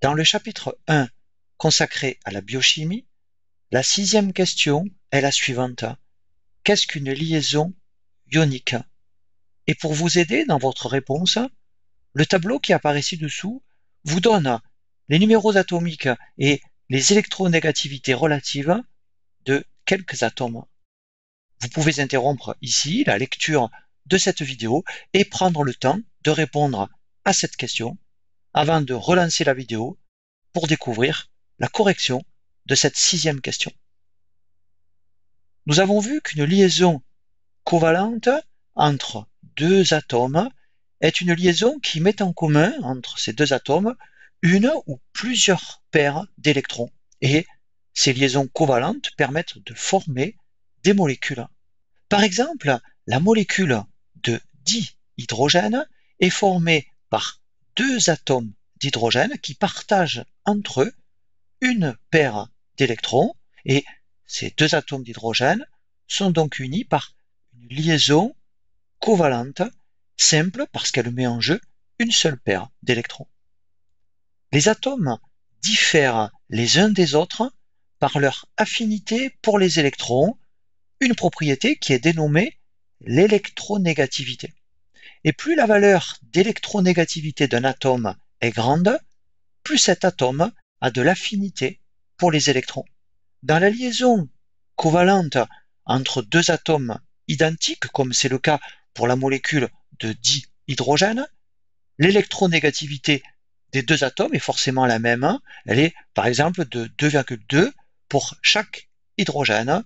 Dans le chapitre 1 consacré à la biochimie, la 6e question est la suivante. Qu'est-ce qu'une liaison ionique? Et pour vous aider dans votre réponse, le tableau qui apparaît ci-dessous vous donne les numéros atomiques et les électronégativités relatives de quelques atomes. Vous pouvez interrompre ici la lecture de cette vidéo et prendre le temps de répondre à cette question avant de relancer la vidéo pour découvrir la correction de cette 6e question. Nous avons vu qu'une liaison covalente entre deux atomes est une liaison qui met en commun entre ces deux atomes une ou plusieurs paires d'électrons. Et ces liaisons covalentes permettent de former des molécules. Par exemple, la molécule de dihydrogène est formée par deux atomes d'hydrogène qui partagent entre eux une paire d'électrons et ces deux atomes d'hydrogène sont donc unis par une liaison covalente simple parce qu'elle met en jeu une seule paire d'électrons. Les atomes diffèrent les uns des autres par leur affinité pour les électrons, une propriété qui est dénommée l'électronégativité. Et plus la valeur d'électronégativité d'un atome est grande, plus cet atome a de l'affinité pour les électrons. Dans la liaison covalente entre deux atomes identiques, comme c'est le cas pour la molécule de dihydrogène, l'électronégativité des deux atomes est forcément la même. Elle est par exemple de 2,2 pour chaque hydrogène.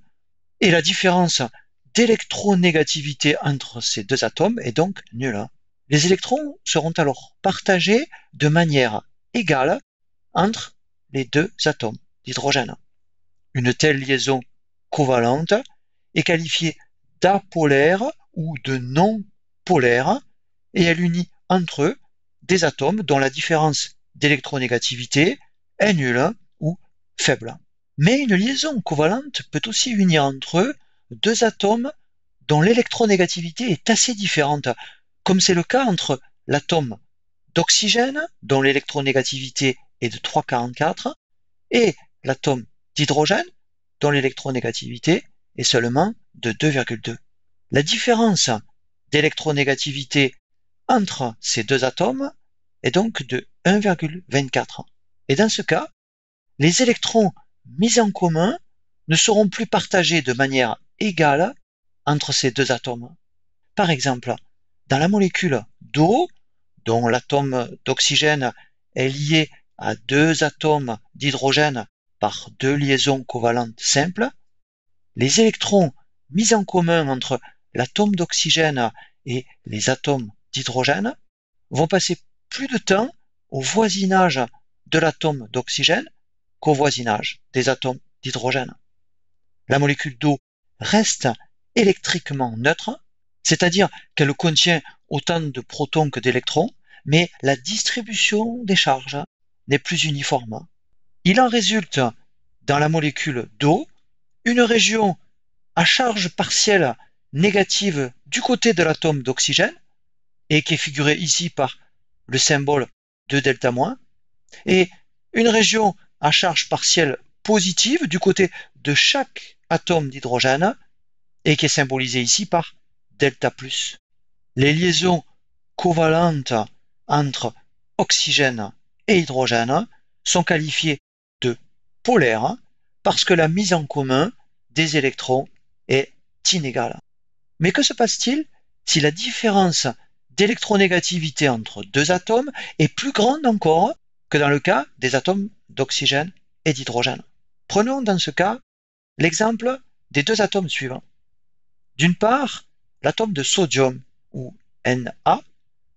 Et la différence d'électronégativité entre ces deux atomes est donc nulle. Les électrons seront alors partagés de manière égale entre les deux atomes d'hydrogène. Une telle liaison covalente est qualifiée d'apolaire ou de non polaire et elle unit entre eux des atomes dont la différence d'électronégativité est nulle ou faible. Mais une liaison covalente peut aussi unir entre eux deux atomes dont l'électronégativité est assez différente, comme c'est le cas entre l'atome d'oxygène, dont l'électronégativité est de 3,44, et l'atome d'hydrogène, dont l'électronégativité est seulement de 2,2. La différence d'électronégativité entre ces deux atomes est donc de 1,24. Et dans ce cas, les électrons mis en commun ne seront plus partagés de manière égale entre ces deux atomes. Par exemple, dans la molécule d'eau, dont l'atome d'oxygène est lié à deux atomes d'hydrogène par deux liaisons covalentes simples, les électrons mis en commun entre l'atome d'oxygène et les atomes d'hydrogène vont passer plus de temps au voisinage de l'atome d'oxygène qu'au voisinage des atomes d'hydrogène. La molécule d'eau reste électriquement neutre, c'est-à-dire qu'elle contient autant de protons que d'électrons, mais la distribution des charges n'est plus uniforme. Il en résulte dans la molécule d'eau une région à charge partielle négative du côté de l'atome d'oxygène, et qui est figurée ici par le symbole de delta-, et une région à charge partielle positive du côté de chaque atome d'hydrogène, et qui est symbolisée ici par delta+. Les liaisons covalentes entre oxygène et hydrogène sont qualifiées de polaires parce que la mise en commun des électrons est inégale. Mais que se passe-t-il si la différence d'électronégativité entre deux atomes est plus grande encore que dans le cas des atomes d'oxygène et d'hydrogène? Prenons dans ce cas l'exemple des deux atomes suivants. D'une part, l'atome de sodium, ou Na,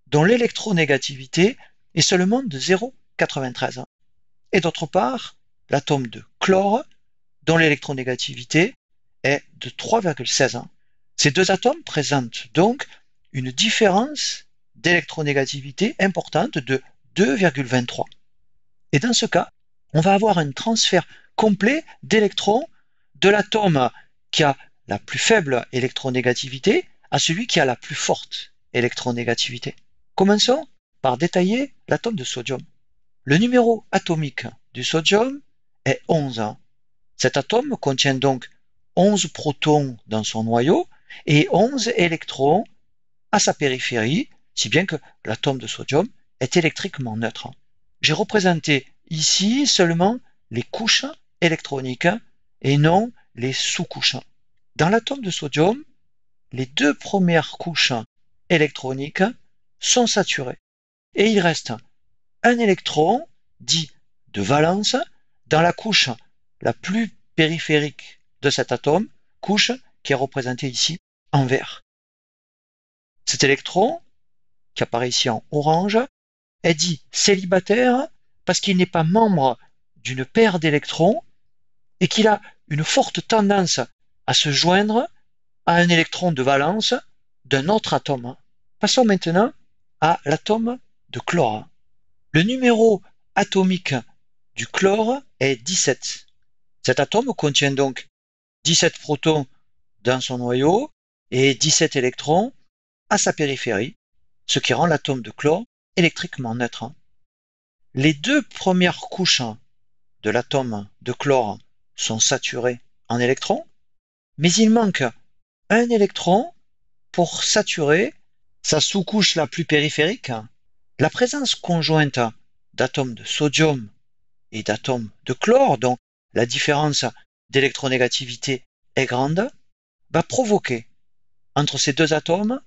dont l'électronégativité est seulement de 0,93. Et d'autre part, l'atome de chlore, dont l'électronégativité est de 3,16. Ces deux atomes présentent donc une différence d'électronégativité importante de 2,23. Et dans ce cas, on va avoir un transfert complet d'électrons de l'atome qui a la plus faible électronégativité à celui qui a la plus forte électronégativité. Commençons par détailler l'atome de sodium. Le numéro atomique du sodium est 11. Cet atome contient donc 11 protons dans son noyau et 11 électrons à sa périphérie, si bien que l'atome de sodium est électriquement neutre. J'ai représenté ici seulement les couches électroniques et non les sous-couches. Dans l'atome de sodium, les deux premières couches électroniques sont saturées et il reste un électron, dit de valence, dans la couche la plus périphérique de cet atome, couche qui est représentée ici en vert. Cet électron, qui apparaît ici en orange, est dit célibataire parce qu'il n'est pas membre d'une paire d'électrons et qu'il a une forte tendance à se joindre à un électron de valence d'un autre atome. Passons maintenant à l'atome de chlore. Le numéro atomique du chlore est 17. Cet atome contient donc 17 protons dans son noyau et 17 électrons à sa périphérie, ce qui rend l'atome de chlore électriquement neutre. Les deux premières couches de l'atome de chlore sont saturées en électrons, mais il manque un électron pour saturer sa sous-couche la plus périphérique. La présence conjointe d'atomes de sodium et d'atomes de chlore, dont la différence d'électronégativité est grande, va provoquer entre ces deux atomes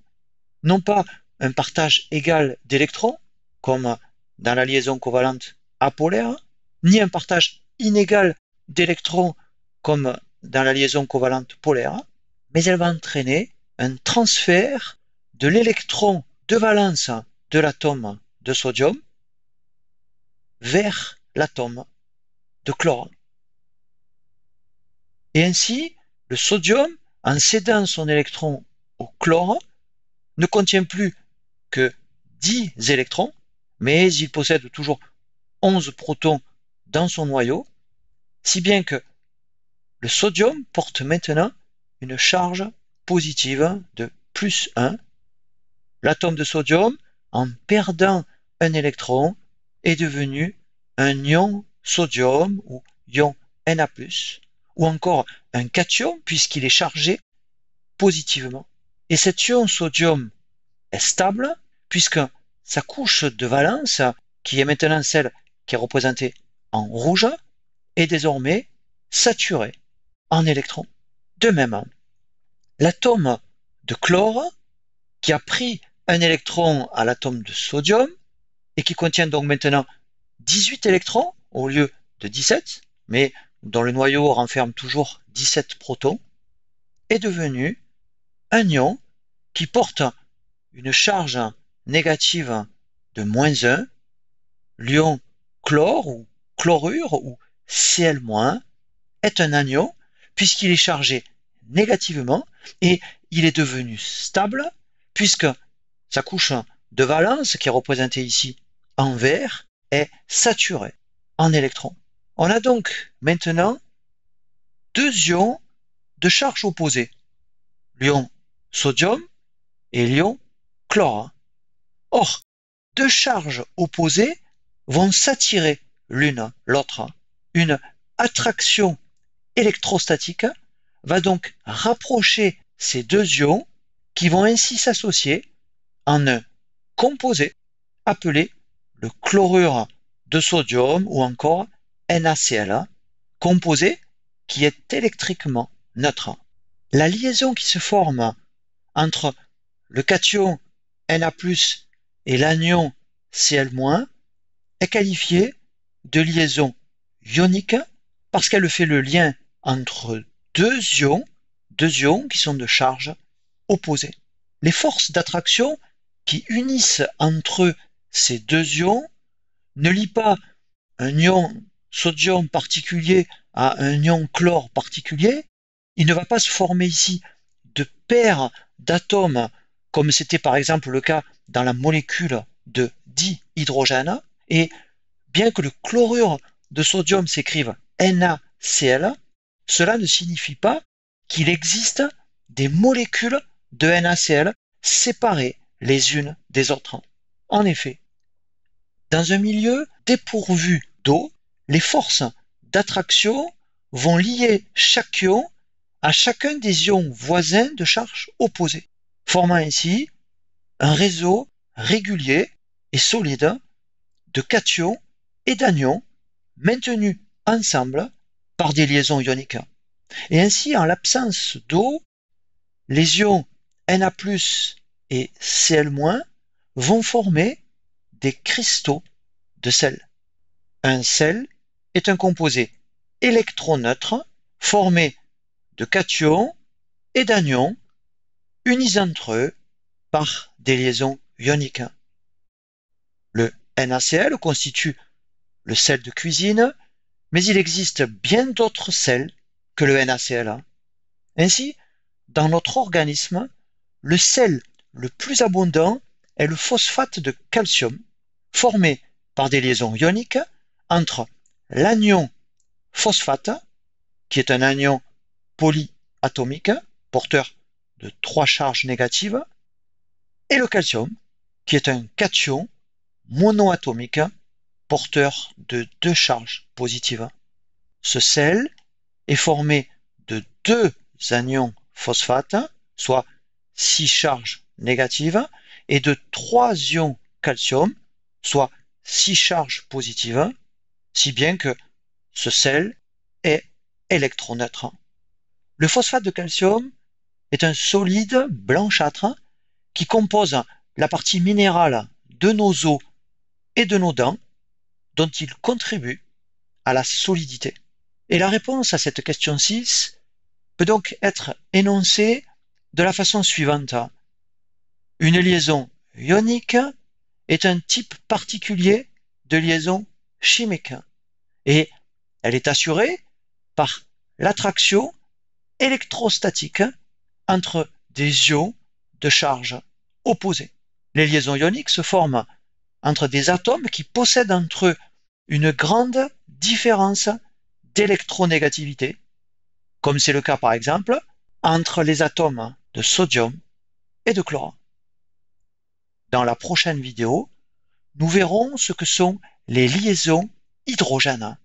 non pas un partage égal d'électrons, comme dans la liaison covalente apolaire, ni un partage inégal d'électrons, comme dans la liaison covalente polaire, mais elle va entraîner un transfert de l'électron de valence de l'atome de sodium vers l'atome de chlore. Et ainsi, le sodium, en cédant son électron au chlore, ne contient plus que 10 électrons, mais il possède toujours 11 protons dans son noyau, si bien que le sodium porte maintenant une charge positive de plus 1. L'atome de sodium, en perdant un électron, est devenu un ion sodium ou ion Na+, ou encore un cation puisqu'il est chargé positivement. Et cet ion sodium est stable puisque sa couche de valence, qui est maintenant celle qui est représentée en rouge, est désormais saturée en électrons. De même, l'atome de chlore, qui a pris un électron à l'atome de sodium et qui contient donc maintenant 18 électrons au lieu de 17, mais dont le noyau renferme toujours 17 protons, est devenu un ion qui porte une charge négative de -1, l'ion chlore ou chlorure ou Cl- est un anion puisqu'il est chargé négativement et il est devenu stable puisque sa couche de valence, qui est représentée ici en vert, est saturée en électrons. On a donc maintenant deux ions de charge opposée, l'ion sodium et l'ion chlore. Or, deux charges opposées vont s'attirer l'une l'autre. Une attraction électrostatique va donc rapprocher ces deux ions qui vont ainsi s'associer en un composé appelé le chlorure de sodium ou encore NaCl, composé qui est électriquement neutre. La liaison qui se forme entre le cation Na+ et l'anion Cl- est qualifiée de liaison ionique parce qu'elle fait le lien entre deux ions qui sont de charge opposée. Les forces d'attraction qui unissent entre eux ces deux ions ne lient pas un ion sodium particulier à un ion chlore particulier. Il ne va pas se former ici de paires d'atomes comme c'était par exemple le cas dans la molécule de dihydrogène. Et bien que le chlorure de sodium s'écrive NaCl, cela ne signifie pas qu'il existe des molécules de NaCl séparées les unes des autres. En effet, Dans un milieu dépourvu d'eau, les forces d'attraction vont lier chaque ion à chacun des ions voisins de charge opposée, formant ainsi un réseau régulier et solide de cations et d'anions maintenus ensemble par des liaisons ioniques. Et ainsi, en l'absence d'eau, les ions Na+ et Cl- vont former des cristaux de sel. Un sel est un composé électroneutre formé de cations et d'anions unis entre eux par des liaisons ioniques. Le NaCl constitue le sel de cuisine, mais il existe bien d'autres sels que le NaCl. Ainsi, dans notre organisme, le sel le plus abondant est le phosphate de calcium, formé par des liaisons ioniques entre l'anion phosphate, qui est un anion polyatomique, porteur de 3 charges négatives, et le calcium, qui est un cation monoatomique, porteur de 2 charges positives. Ce sel est formé de 2 anions phosphate, soit 6 charges négatives, et de 3 ions calcium, soit 6 charges positives, si bien que ce sel est électroneutre. Le phosphate de calcium est un solide blanchâtre qui compose la partie minérale de nos os et de nos dents, dont il contribue à la solidité. Et la réponse à cette question 6 peut donc être énoncée de la façon suivante. Une liaison ionique est un type particulier de liaison chimique et elle est assurée par l'attraction électrostatique entre des ions de charge opposée. Les liaisons ioniques se forment entre des atomes qui possèdent entre eux une grande différence d'électronégativité, comme c'est le cas par exemple entre les atomes de sodium et de chlore. Dans la prochaine vidéo, nous verrons ce que sont les liaisons hydrogènes.